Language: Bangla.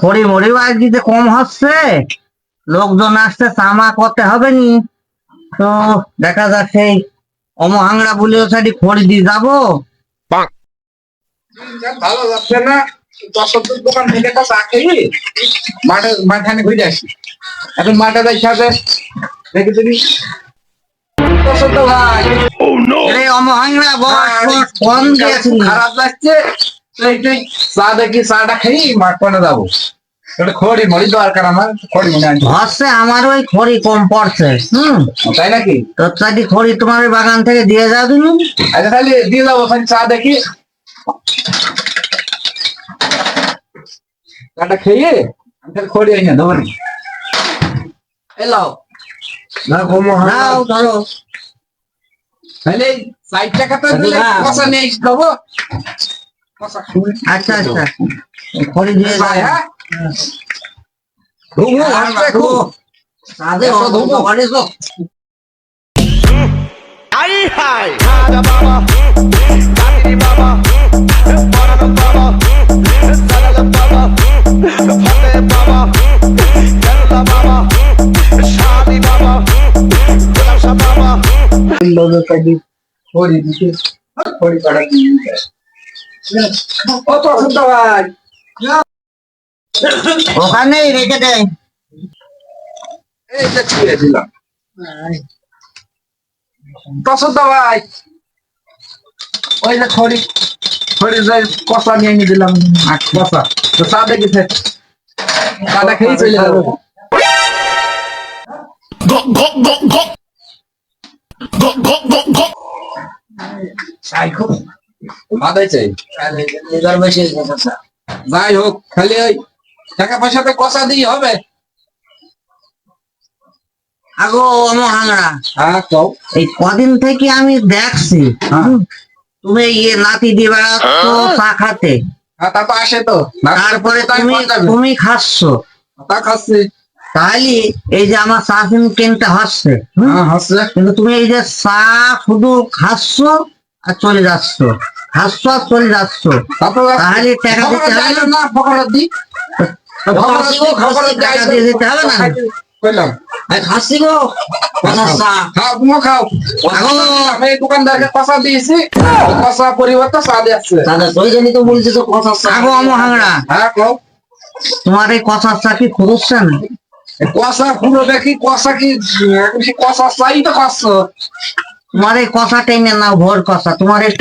খড়ি মড়িও আজকে কম হচ্ছে, লোকজন আসতে চামা করতে হবে নি। তো দেখা যাক সেই অমহাংরা বলেও সাইডে খড়ি দিয়ে যাবো। ভালো যাচ্ছে না। 10 দোকান থেকে একটা চা খেয়ে মাঠখানে ঘুরে আসি। এখন মাঠে যাই সাথে দেখি তুমি ভাই রে অমহাংরা বস ফোন দিয়েছি। খারাপ লাগছে। তুই চা দেখি চাটা খেয়ে মাঠ পানে যাবো। খড়ি মড়ি দরকার আমার, খড়ি মনে আনছি। হচ্ছে আমার ওই খড়ি কম পড়ছে। তাই নাকি? তোর সাইডে খড়ি তোমার ওই বাগান থেকে দিয়ে যাও তুমি। আচ্ছা তাহলে দিয়ে যাবো, ওখানে চা দেখি চাটা খেয়ে আমি তাহলে খড়ি আই না দেবো। এলাও নাও ধরো। তাহলে 60 টাকা তো দিলে কষা নিয়ে এসে দেবো। আচ্ছা আচ্ছা, খড়ি দিয়ে যাও। হ্যাঁ ধুমু আসছে খুব তাদের ধুমো ঘরে তো। Ai hai, Raja Baba, Katiri Baba, Parada Baba, Salala Baba, Fate Baba, Kerala Baba, Shadi Baba, Gulasha Baba. লোকের কাছে খড়ি দিতে খড়ি কাটা দিয়ে কত সুন্দর ভাই ওখানেই রেখে দেয়। এই যে ছিঁড়ে দিলাম পছন্দ ভাই। ওই যে খড়ি খড়ি যে কষা নিয়ে এনে দিলাম কষা তো চা দেখেছে চাটা খেয়ে চলে যাবো। চাই খুব ভাত হয়েছে। যাই হোক খালি ওই টাকা পয়সাতে কষা দিয়ে হবে। আগো অমহাংরা, হ্যাঁ কও। এই কদিন থেকে আমি দেখছি তুমি ইয়ে নাতি দিয়ে বেড়াচ্ছ চা খাতে, হ্যাঁ তা তো আসে তো। তারপরে তুমি তুমি খাচ্ছ। তা খাচ্ছি। তাহলে এই যে আমার চা কিনতে হচ্ছে, হ্যাঁ হচ্ছে। কিন্তু তুমি এই যে চা শুধু খাচ্ছ আর চলে যাচ্ছ, খাচ্ছ আর চলে যাচ্ছ, তাহলে টাকা দিতে হবে না? না পকড়া দি টাকা দিয়ে দিতে হবে না? কইলাম খাচ্ছি গো চা। খাও তুমি খাও। আমি দোকানদারকে কষা দিয়েছি, কষা পরিবর্তে চা দিচ্ছে। ওই জন্যই তো বলছি তো কথা চা। আগো অমহাংরা, হ্যাঁ কও। তোমার এই কথা চা কি খুঁজছে না? কষা পুরো দেখি কষা কি কষা চাই তো খাচ্ছ। তোমার এই কথা টেনে নাও, ভোর কথা তোমার এই